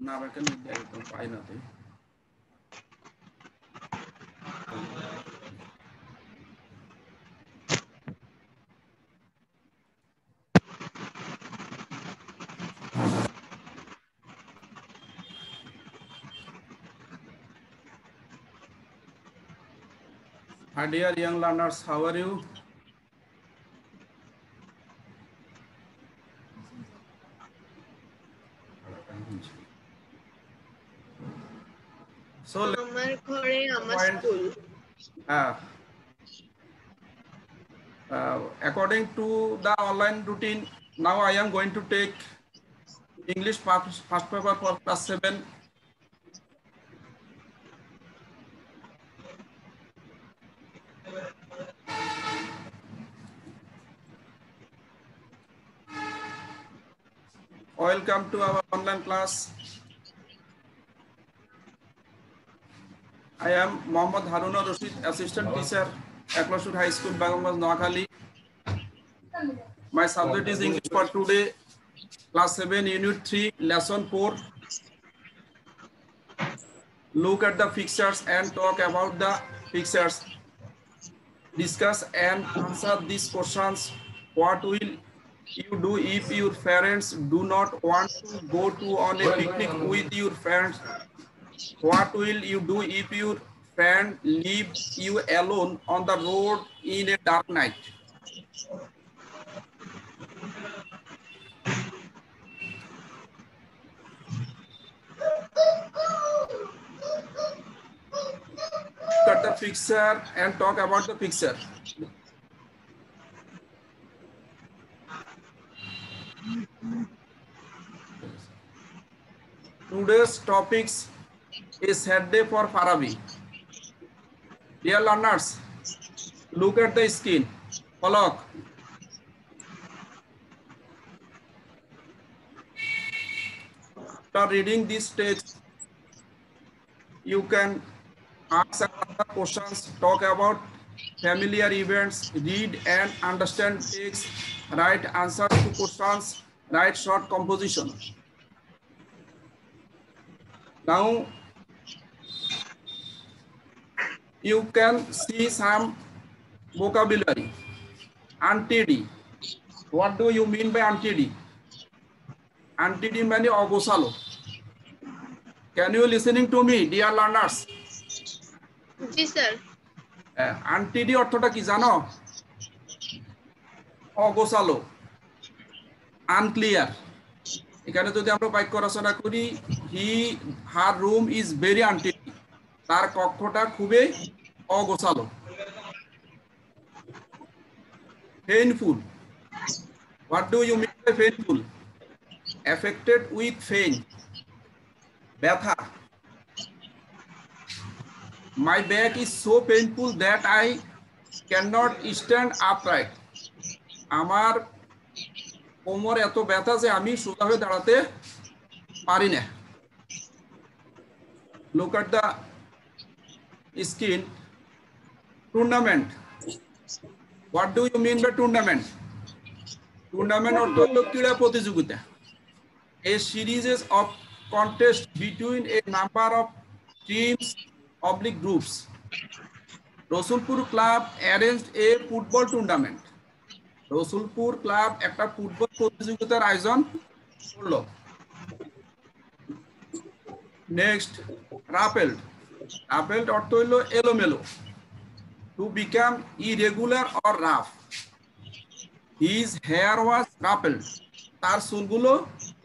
না বেকেন একদম পাই না তাই Hi dear young learners, how are you? So আমার ঘরে আমার point school according to the online routine, now I am going to take English first paper for class 7. Welcome to our online class. I am Mohammad Haruna Rashid, assistant teacher, Aklashur High School, Bagambaz, Noakhali. My subject is English for today, class 7, unit 3, lesson 4. Look at the pictures and talk about the pictures. Discuss and answer these questions. What will you do if your parents do not want to go to on a picnic with your friends? What will you do if your friend leaves you alone on the road in a dark night? Look at the picture and talk about the picture. Today's topics is sad day for Farabi. Dear learners, look at the screen. Palak. After reading this text, you can ask other questions, talk about familiar events, read and understand text, write answers to questions, write short composition. Now you can see some vocabulary. Antidi. What do you mean by antidi? Antidi means ogosalo. Can you listening to me, dear learners? G sir Antidi অর্থটা কি জানো? অগোছালো, unclear. এখানে যদি আমরা বাক্য রচনা করি, he her room is very untidy, তার কক্ষটা খুবই অগোছালো। Painful, what do you mean by painful? Affected with pain, ব্যথা। My back is so painful that I can not stand upright, আমার কোমর এত ব্যথা যে আমি সোজা হয়ে দাঁড়াতে পারি না। Look at the screen. Tournament, what do you mean by tournament? Tournament অর্থ হলো ক্রীড়া প্রতিযোগিতা। A series of contests between a number of teams oblique groups. Rasulpur club arranged a football tournament. Rasulpur club একটা ফুটবল প্রতিযোগিতার আয়োজন করলো। Next, rumpled. রাপেলড অর্থ হলো এলোমেলো। To become irregular or rough. His hair was rumpled, তার চুলগুলো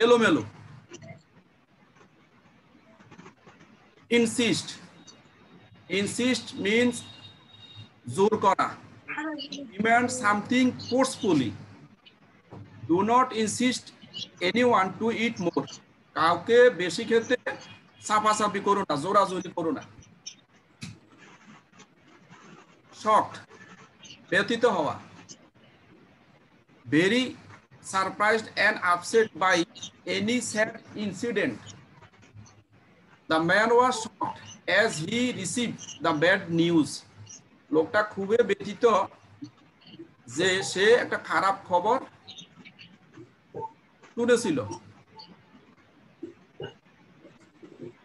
এলোমেলো। ইনসিস্ট, ইনসিস্ট মিন্স জোর করা। Demand something forcefully. Do not insist anyone to eat more. কাউকে বেশি খেতে চাপাচাপি করো না, জোরাজোরি করো না। শকড, ব্যথিত হওয়া। Very surprised and upset by any sad incident. The man was shocked as he received the bad news. লোকটা খুবই ব্যথিত যে সে একটা খারাপ খবর শুনেছিল।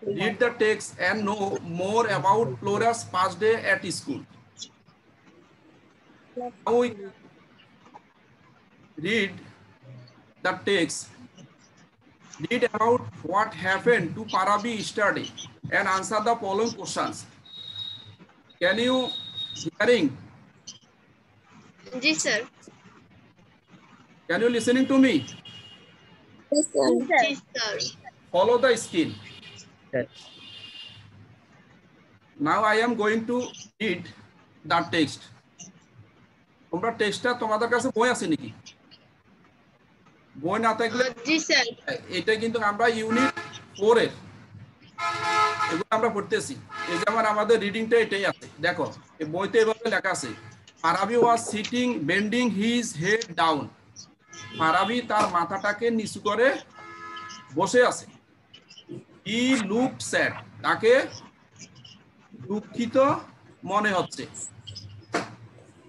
read the text and know more about Flora's past day at school. Now we can read the text. Read about what happened to Parabi yesterday and answer the following questions. Can you hearing? जी sir Can you listening to me? Yes, sir. जी sir Follow the screen. Now I am going to read the text. তোমরা টেক্সটটা তোমাদের কাছে বই আছে নাকি? বই না থাকলে जी सर এটা কিন্তু আমরা ইউনিট 4 এর এগুলো আমরা পড়তেছি। এই যেমন আমাদের রিডিংটা এটাই আছে। দেখো এই বইতে এভাবে লেখা আছে Farabi was sitting bending his head down. Farabi তার মাথাটাকে নিচু করে বসে আছে। হি লুকড স্যাড, তাকে দুঃখিত মনে হচ্ছে।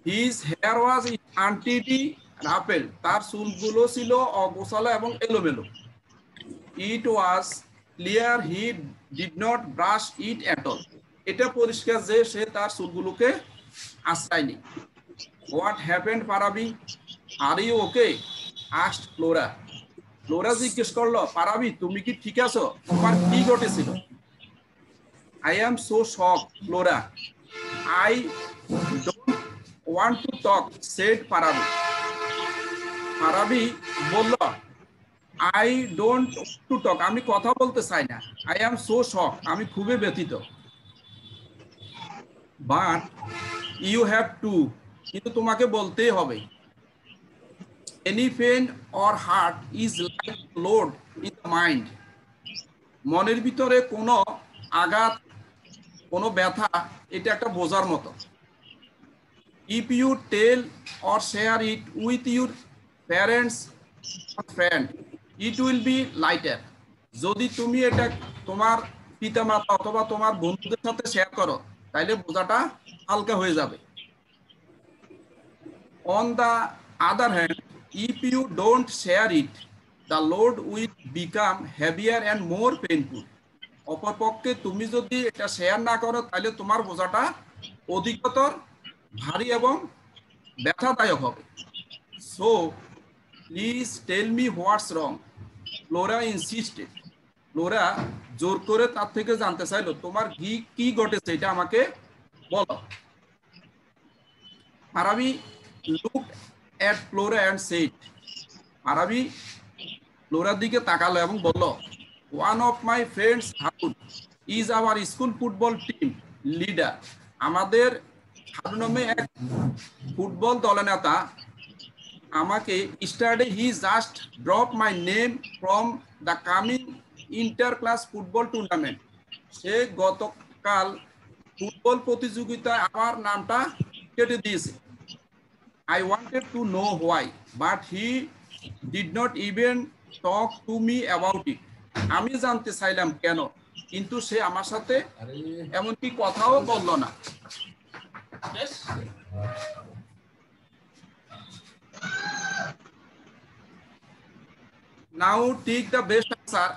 His hair was untidy ruffle, তার চুলগুলো ছিল অগোছালো এবং এলোমেলো। It was clear he did not brush it at all, এটা পরিষ্কার যে সে তার চুলগুলোকে আঁচড়ায়নি। What happened Parabi, are you okay asked Flora. Flora জিজ্ঞেস করলো পারাবি তুমি কি ঠিক আছো, তোমার কি ঘটেছিল? I am so shocked, Flora. I don't want to talk, said Parabi. Parabi বলল I don't want to talk, আমি কথা বলতে চাই না। I am so shocked, আমি খুবই ব্যথিত। But you have to, কিন্তু তোমাকে বলতেই হবে। Any pain or hurt is like load in the mind. মনের ভিতরে কোনো আঘাত, কোনো ব্যথা, এটা একটা বোঝার মতো। If you tell or share it with your parents or friend it will be lighter. যদি তুমি এটা তোমার পিতামাতা অথবা তোমার বন্ধুদের সাথে শেয়ার করো তাহলে বোঝাটা হালকা হয়ে যাবে। On the other hand if you don't share it the load will become heavier and more painful. অপরপক্ষে তুমি যদি এটা শেয়ার না করো তাহলে তোমার বোঝাটা অধিকতর ভারী এবং ব্যথাদায়ক হবে। So please tell me what's wrong, Flora insisted. Flora জোর করে তার থেকে জানতে চাইলো তোমার কি ঘটেছে এটা আমাকে বলো। Parabi looked at Flora and said, Parabi ফ্লোরার দিকে তাকালো এবং বলল one of my friends Harun is our school football team leader. আমাদের হারুন নামে এক ফুটবল দলনেতা আমাকে yesterday he just drop my name from the coming inter class football tournament. সে গতকাল ফুটবল প্রতিযোগিতায় আমার নামটা কেটে দিয়েছে। I wanted to know why, but he did not even talk to me about it. আমি জানতে চাইলাম কেন, কিন্তু সে আমার সাথে এমনকি কথাও বলল না। Now take the best answer.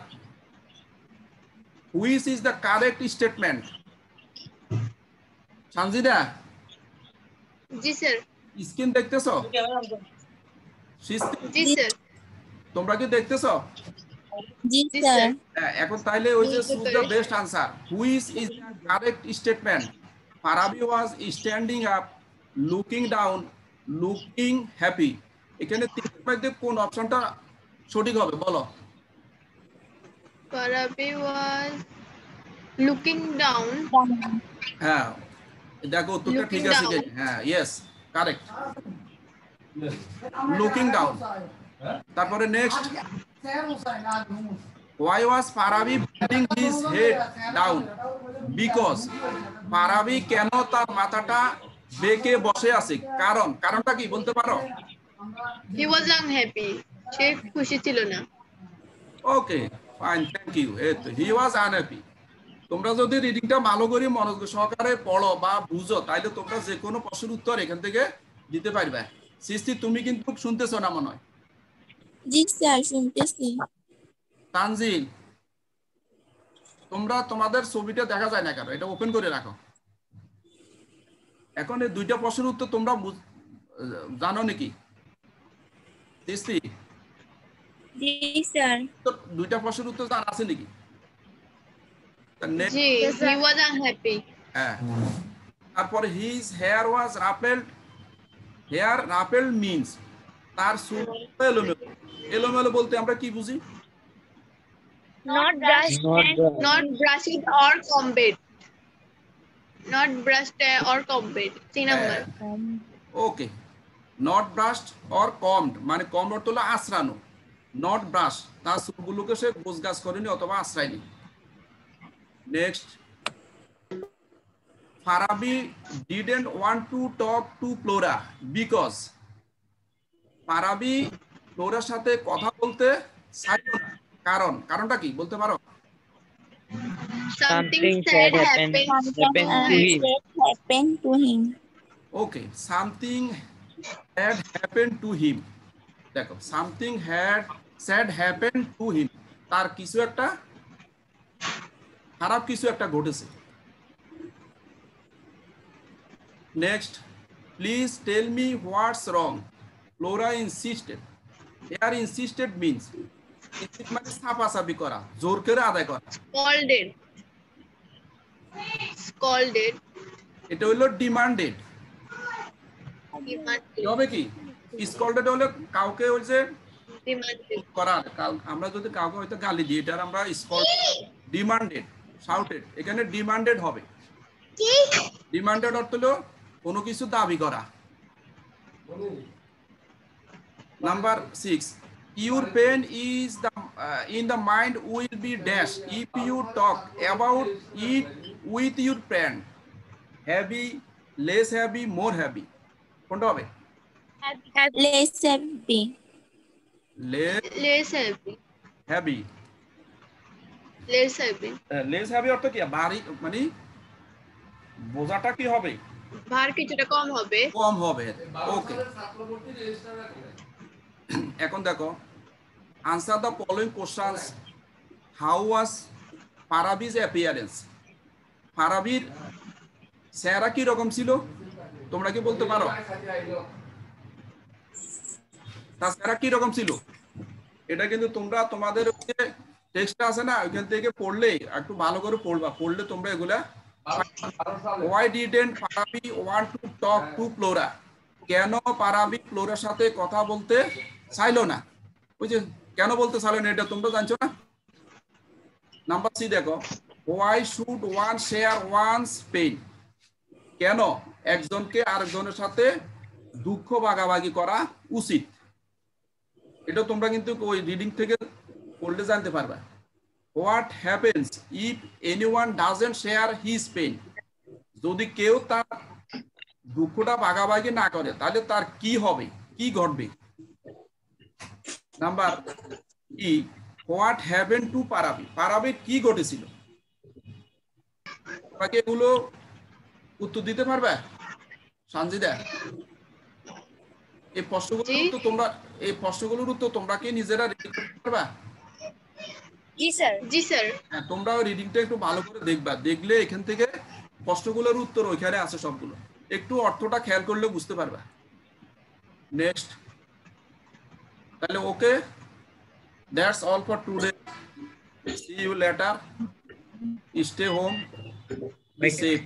Which is the correct statement? Sanjida ji sir screen দেখতেছো? जी সর তোমরা কি দেখতেছো? জি জি স্যার। স্যার এখন তাইলে ওই যে choose the best answer. Which is the correct statement? Parabi was standing up, looking down, looking happy. এখানে তিনটার মধ্যে কোন অপশনটা সঠিক হবে বলো? Parabi was looking down. হ্যাঁ দেখো উত্তরটা ঠিক Looking আছে down. কি? হ্যাঁ yes correct. Looking down. তারপরে next why was Parabi bending his head down? Because Parabi কেন তার মাথাটা বেঁকে বসে আছে? কারণটা কি বলতে পারো? He was unhappy. সে খুশি ছিল না। Okay fine thank you. He was unhappy. তোমরা যদি রিডিংটা ভালো করে মনোযোগ সহকারে পড়ো বা বুঝো তাহলে তোমরা যে কোনো প্রশ্নের উত্তর এখান থেকে দিতে পারবে। সৃষ্টি তুমি কিন্তু শুনতেছো না মনে হয়? জি স্যার শুনতেছি। তানজিল তোমরা তোমাদের ছবিটা দেখা যায় না কেন? এটা ওপেন করে রাখো। এখন এই দুইটা প্রশ্নের উত্তর তোমরা জানো নাকি? তিস্তি, জি স্যার। তো দুইটা প্রশ্নের উত্তর জানা আছে নাকি? Ji, he was unhappy. হ্যাঁ, তারপরে হিজ হেয়ার ওয়াজ রাফেলড। হেয়ার রাফেলড মিন্স তার চুল এলোমেলো। এলোমেলো বলতে আমরা কি বুঝি? Not brushed and Not brushed or combed. Not brushed or combed. 3 number. Okay, not brushed or commode, মানে কমড অর্থ হলো আঁচড়ানো। নট ব্রাশ, তার চুলগুলোকে সে গোছগাছ করেনি অথবা আঁচড়ায়নি। Next, Farabi didn't want to talk to Flora because. Farabi ফ্লোরার সাথে কথা বলতে চাইল না, কারণটা কি বলতে পারো? Something sad happened. happened to him. Okay, something had happened to him. দেখো, something had sad happened to him, তার কিছু একটা খারাপ কিছু একটা ঘটেছে। Next, please tell me what's wrong. Flora insisted. Here insisted means মানে চাপাচাপি করা, জোর করে আদায় করা। Scolded. Scolded. এটা হলো ডিমান্ডেড। Demanded. হবে কি? স্কল্ডেড হলে কাউকে ওই যে Demanded. করার, আমরা যদি কাউকে হয়তো গালি দিই, এটার আমরা স্কল্ড। ডিমান্ডেড, শাউটেড, এখানে ডিমান্ডেড হবে। ডিমান্ডেড অর্থ হলো কোনো কিছু দাবি করা। Number 6, your pain is the in the mind will be dash if you talk about it with your friend. Heavy, less heavy, more heavy, কোনটা হবে? Less happy. Less Less heavy. heavy। Less heavy. Less heavy অর্থ কি? ভারী, মানে বোঝাটা কি হবে? ভার কিছুটা কম হবে। কম হবে। ওকে, এখন দেখো, answer the following questions. How was Farabi's appearance? ফারাবির চেহারা কি রকম ছিল? তোমরা কি বলতে পারো তার চেহারা কি রকম ছিল? এটা কিন্তু তোমরা তোমাদের টেক্সট আছে না, ওইখান থেকে পড়লে একটু ভালো করে পড়বা, পড়লে তোমরা এগুলা। Why didn't Parabi want to talk to Flora? কেন পারাবি ফ্লোরার সাথে কথা বলতে চাইলো না? ওই যে কেন বলতে চাইলো না, এটা তোমরা জানছো না? নাম্বার 3 দেখো, why should one share one's pain? কেন একজনকে আরেকজনের সাথে দুঃখ ভাগাভাগি করা উচিত? এটা তোমরা কিন্তু ওই রিডিং থেকে পড়লে জানতে পারবে। What happens if anyone doesn't share his pain? যদি কেউ তার দুঃখটা ভাগাভাগি না করে তাহলে তার কি হবে, কি ঘটবে? Number E, what happened to Parabi? পারাবির কি ঘটেছিল? তোমাকে এগুলো উত্তর দিতে পারবে সঞ্জিদা? এই প্রশ্নগুলোর উত্তর তোমরা কি নিজেরা রিডিং করতে পারবা? জি স্যার। জি স্যার। হ্যাঁ, তোমরা রিডিংটা একটু ভালো করে দেখবা, দেখলে এখান থেকে প্রশ্নগুলোর উত্তর ওইখানে আছে সবগুলো, একটু অর্থটা খেয়াল করলে বুঝতে পারবা। নেক্সট, তাহলে okay, that's all for today. See you later, stay home, be safe.